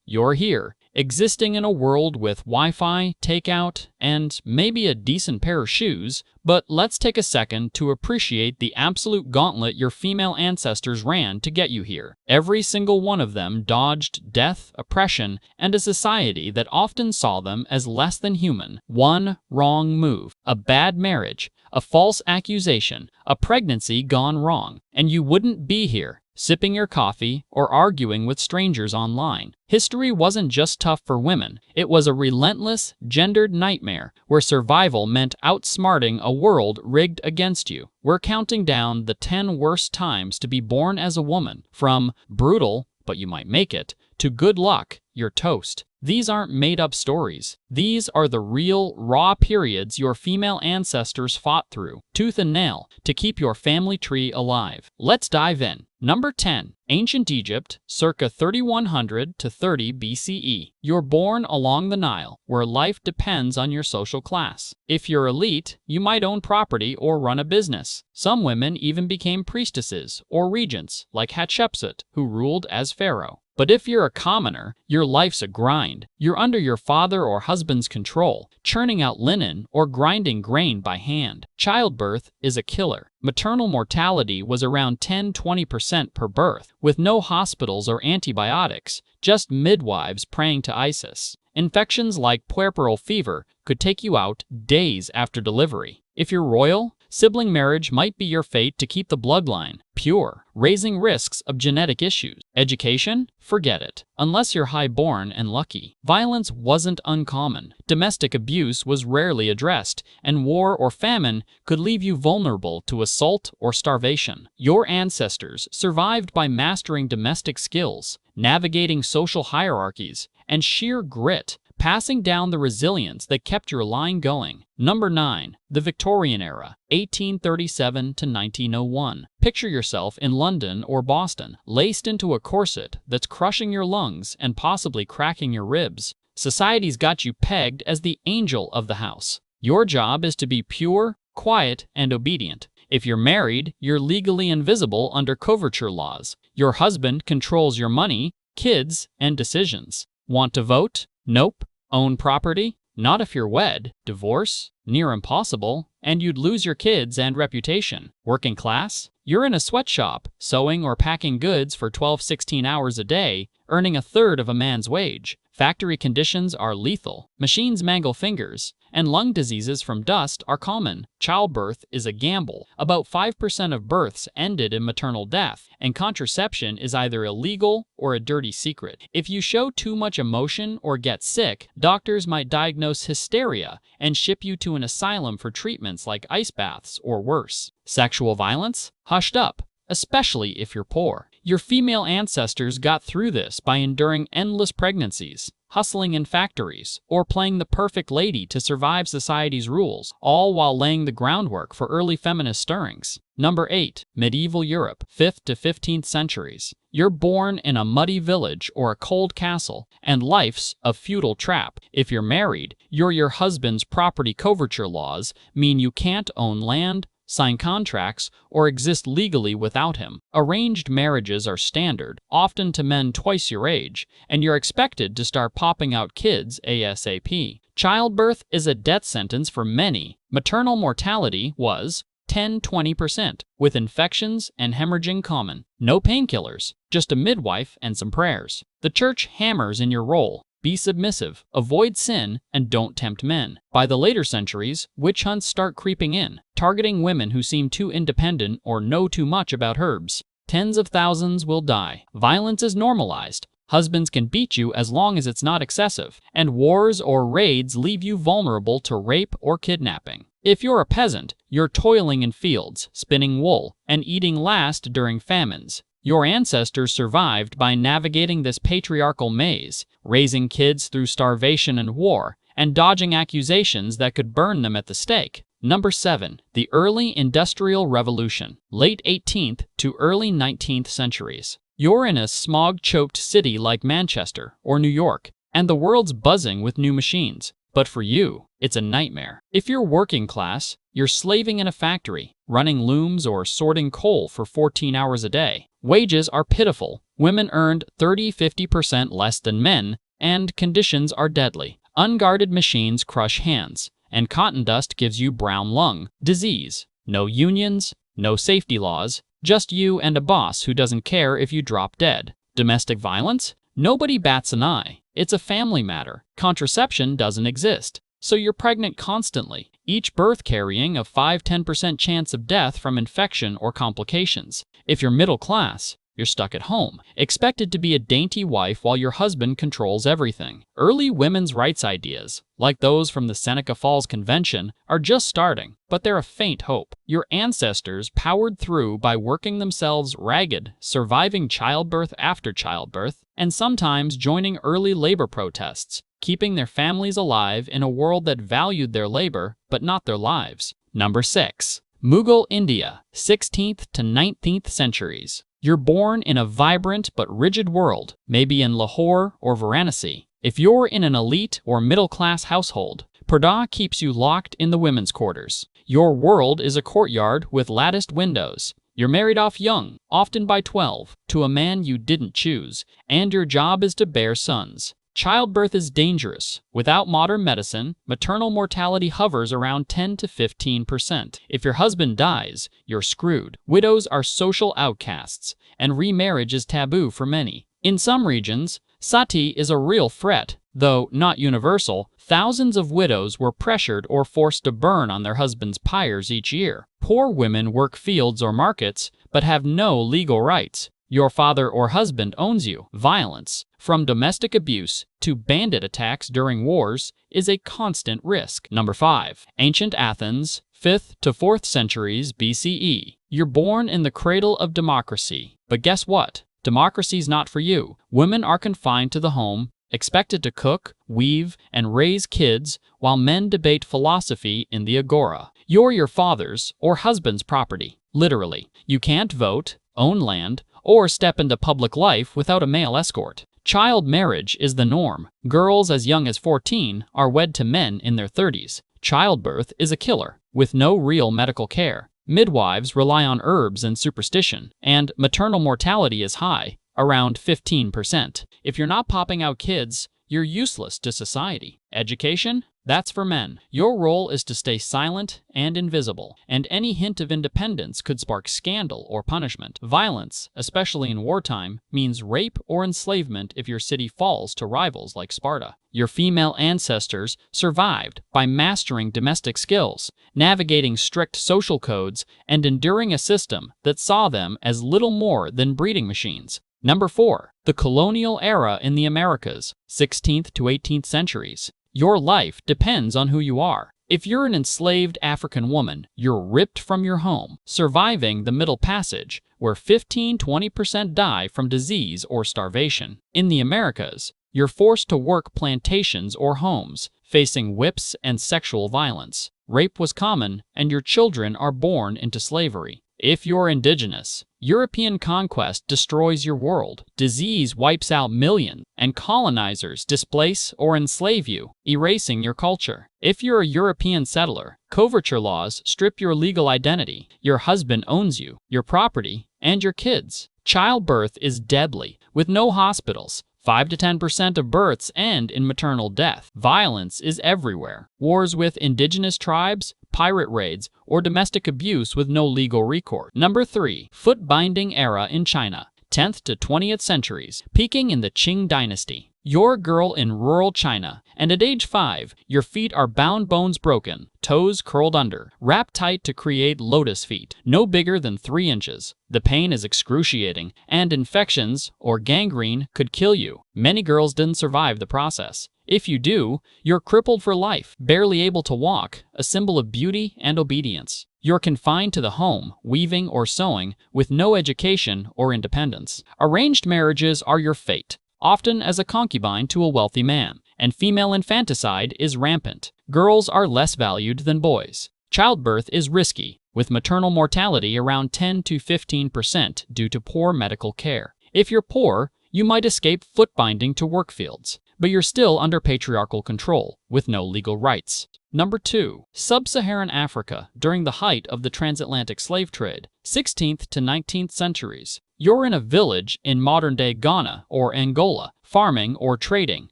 you're here, existing in a world with Wi-Fi, takeout, and maybe a decent pair of shoes. But let's take a second to appreciate the absolute gauntlet your female ancestors ran to get you here. Every single one of them dodged death, oppression, and a society that often saw them as less than human. One wrong move, a bad marriage, a false accusation, a pregnancy gone wrong, and you wouldn't be here, sipping your coffee or arguing with strangers online. History wasn't just tough for women, it was a relentless, gendered nightmare where survival meant outsmarting a world rigged against you. We're counting down the 10 worst times to be born as a woman, from brutal, but you might make it, to good luck, you're toast. These aren't made-up stories. These are the real, raw periods your female ancestors fought through, tooth and nail, to keep your family tree alive. Let's dive in. Number 10. Ancient Egypt, circa 3100 to 30 BCE. You're born along the Nile, where life depends on your social class. If you're elite, you might own property or run a business. Some women even became priestesses or regents, like Hatshepsut, who ruled as pharaoh. But if you're a commoner, your life's a grind. You're under your father or husband's control, churning out linen or grinding grain by hand. Childbirth is a killer. Maternal mortality was around 10–20% per birth, with no hospitals or antibiotics, just midwives praying to Isis. Infections like puerperal fever could take you out days after delivery. If you're royal, sibling marriage might be your fate to keep the bloodline pure, raising risks of genetic issues. Education? Forget it, unless you're high-born and lucky. Violence wasn't uncommon. Domestic abuse was rarely addressed, and war or famine could leave you vulnerable to assault or starvation. Your ancestors survived by mastering domestic skills, navigating social hierarchies, and sheer grit, passing down the resilience that kept your line going. Number 9. The Victorian Era, 1837 to 1901. Picture yourself in London or Boston, laced into a corset that's crushing your lungs and possibly cracking your ribs. Society's got you pegged as the angel of the house. Your job is to be pure, quiet, and obedient. If you're married, you're legally invisible under coverture laws. Your husband controls your money, kids, and decisions. Want to vote? Nope. Own property? Not if you're wed. Divorce? Near impossible, and you'd lose your kids and reputation. Working class? You're in a sweatshop, sewing or packing goods for 12–16 hours a day, earning a third of a man's wage. Factory conditions are lethal. Machines mangle fingers, and lung diseases from dust are common. Childbirth is a gamble. About 5% of births ended in maternal death, and contraception is either illegal or a dirty secret. If you show too much emotion or get sick, doctors might diagnose hysteria and ship you to an asylum for treatments like ice baths or worse. Sexual violence? Hushed up, especially if you're poor. Your female ancestors got through this by enduring endless pregnancies, hustling in factories, or playing the perfect lady to survive society's rules, all while laying the groundwork for early feminist stirrings. Number 8. Medieval Europe, 5th to 15th centuries. You're born in a muddy village or a cold castle, and life's a feudal trap. If you're married, your husband's property coverture laws mean you can't own land, sign contracts, or exist legally without him. Arranged marriages are standard, often to men twice your age, and you're expected to start popping out kids ASAP. Childbirth is a death sentence for many. Maternal mortality was 10–20%, with infections and hemorrhaging common. No painkillers, just a midwife and some prayers. The church hammers in your role. Be submissive, avoid sin, and don't tempt men. By the later centuries, witch hunts start creeping in, targeting women who seem too independent or know too much about herbs. Tens of thousands will die. Violence is normalized. Husbands can beat you as long as it's not excessive, and wars or raids leave you vulnerable to rape or kidnapping. If you're a peasant, you're toiling in fields, spinning wool, and eating last during famines. Your ancestors survived by navigating this patriarchal maze, raising kids through starvation and war, and dodging accusations that could burn them at the stake. Number 7. The Early Industrial Revolution, late 18th to early 19th centuries. You're in a smog-choked city like Manchester or New York, and the world's buzzing with new machines. But for you, it's a nightmare. If you're working class, you're slaving in a factory, running looms or sorting coal for 14 hours a day. Wages are pitiful. Women earned 30–50% less than men, and conditions are deadly. Unguarded machines crush hands, and cotton dust gives you brown lung disease. No unions, no safety laws, just you and a boss who doesn't care if you drop dead. Domestic violence? Nobody bats an eye. It's a family matter. Contraception doesn't exist, so you're pregnant constantly, each birth carrying a 5–10% chance of death from infection or complications. If you're middle class, you're stuck at home, expected to be a dainty wife while your husband controls everything. Early women's rights ideas, like those from the Seneca Falls Convention, are just starting, but they're a faint hope. Your ancestors powered through by working themselves ragged, surviving childbirth after childbirth, and sometimes joining early labor protests, keeping their families alive in a world that valued their labor but not their lives. Number 6. Mughal India, 16th to 19th centuries. You're born in a vibrant but rigid world, maybe in Lahore or Varanasi. If you're in an elite or middle-class household, Purdah keeps you locked in the women's quarters. Your world is a courtyard with latticed windows. You're married off young, often by 12, to a man you didn't choose, and your job is to bear sons. Childbirth is dangerous. Without modern medicine, maternal mortality hovers around 10–15%. If your husband dies, you're screwed. Widows are social outcasts, and remarriage is taboo for many. In some regions, sati is a real threat, though not universal. Thousands of widows were pressured or forced to burn on their husbands' pyres each year. Poor women work fields or markets, but have no legal rights. Your father or husband owns you. Violence, from domestic abuse to bandit attacks during wars, is a constant risk. Number 5. Ancient Athens, 5th to 4th centuries BCE. You're born in the cradle of democracy. But guess what? Democracy's not for you. Women are confined to the home, expected to cook, weave, and raise kids, while men debate philosophy in the agora. You're your father's or husband's property. Literally. You can't vote, own land, or step into public life without a male escort. Child marriage is the norm. Girls as young as 14 are wed to men in their 30s. Childbirth is a killer, with no real medical care. Midwives rely on herbs and superstition, and maternal mortality is high, around 15%. If you're not popping out kids, you're useless to society. Education? That's for men. Your role is to stay silent and invisible, and any hint of independence could spark scandal or punishment. Violence, especially in wartime, means rape or enslavement if your city falls to rivals like Sparta. Your female ancestors survived by mastering domestic skills, navigating strict social codes, and enduring a system that saw them as little more than breeding machines. Number 4. The Colonial Era in the Americas, 16th to 18th centuries. Your life depends on who you are. If you're an enslaved African woman, you're ripped from your home, surviving the Middle Passage, where 15–20% die from disease or starvation. In the Americas, you're forced to work plantations or homes, facing whips and sexual violence. Rape was common, and your children are born into slavery. If you're indigenous, European conquest destroys your world. Disease wipes out millions, and colonizers displace or enslave you, erasing your culture. If you're a European settler, coverture laws strip your legal identity. Your husband owns you, your property, and your kids. Childbirth is deadly, with no hospitals. 5–10% of births end in maternal death. Violence is everywhere. Wars with indigenous tribes, pirate raids, or domestic abuse with no legal recourse. Number 3. Footbinding era in China, 10th to 20th centuries, peaking in the Qing dynasty. You're a girl in rural China, and at age 5, your feet are bound, bones broken, toes curled under, wrapped tight to create lotus feet, no bigger than 3 inches. The pain is excruciating, and infections or gangrene could kill you. Many girls didn't survive the process. If you do, you're crippled for life, barely able to walk, a symbol of beauty and obedience. You're confined to the home, weaving or sewing, with no education or independence. Arranged marriages are your fate, often as a concubine to a wealthy man, and female infanticide is rampant. Girls are less valued than boys. Childbirth is risky, with maternal mortality around 10–15% due to poor medical care. If you're poor, you might escape footbinding to work fields, but you're still under patriarchal control, with no legal rights. Number 2. Sub-Saharan Africa during the height of the transatlantic slave trade, 16th to 19th centuries. You're in a village in modern-day Ghana or Angola, farming or trading,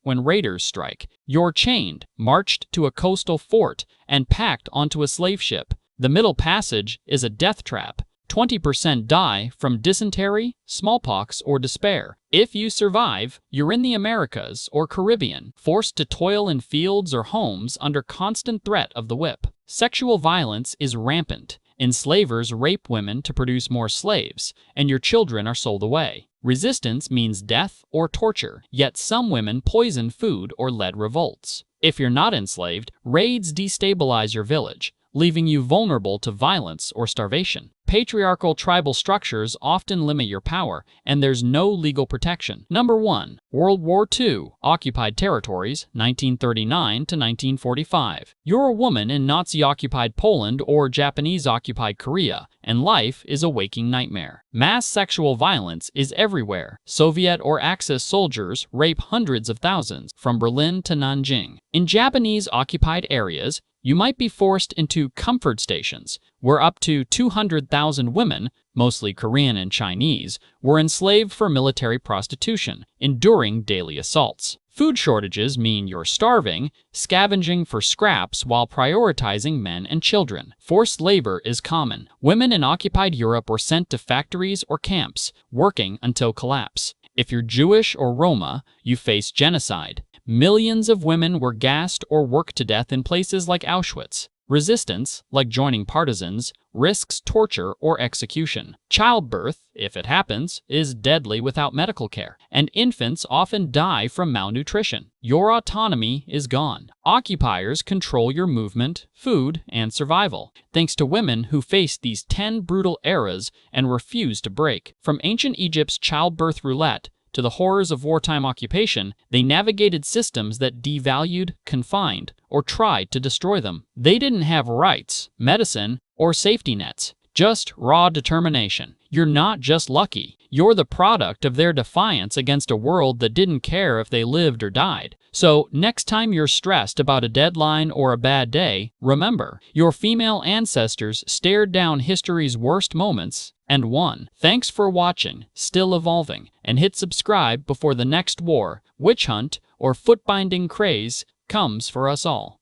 when raiders strike. You're chained, marched to a coastal fort, and packed onto a slave ship. The Middle Passage is a death trap. 20% die from dysentery, smallpox, or despair. If you survive, you're in the Americas or Caribbean, forced to toil in fields or homes under constant threat of the whip. Sexual violence is rampant. Enslavers rape women to produce more slaves, and your children are sold away. Resistance means death or torture, yet some women poison food or lead revolts. If you're not enslaved, raids destabilize your village, leaving you vulnerable to violence or starvation. Patriarchal tribal structures often limit your power, and there's no legal protection. Number 1. World War II, Occupied Territories, 1939 to 1945. You're a woman in Nazi-occupied Poland or Japanese-occupied Korea, and life is a waking nightmare. Mass sexual violence is everywhere. Soviet or Axis soldiers rape hundreds of thousands, from Berlin to Nanjing. In Japanese-occupied areas, you might be forced into comfort stations, where up to 200,000 women, mostly Korean and Chinese, were enslaved for military prostitution, enduring daily assaults. Food shortages mean you're starving, scavenging for scraps while prioritizing men and children. Forced labor is common. Women in occupied Europe were sent to factories or camps, working until collapse. If you're Jewish or Roma, you face genocide. Millions of women were gassed or worked to death in places like Auschwitz. Resistance, like joining partisans, risks torture or execution. Childbirth, if it happens, is deadly without medical care, and infants often die from malnutrition. Your autonomy is gone. Occupiers control your movement, food, and survival, thanks to women who faced these 10 brutal eras and refused to break. From ancient Egypt's childbirth roulette to the horrors of wartime occupation, they navigated systems that devalued, confined, or tried to destroy them. They didn't have rights, medicine, or safety nets, just raw determination. You're not just lucky. You're the product of their defiance against a world that didn't care if they lived or died. So, next time you're stressed about a deadline or a bad day, remember, your female ancestors stared down history's worst moments and won. Thanks for watching, still evolving, and hit subscribe before the next war, witch hunt, or footbinding craze comes for us all.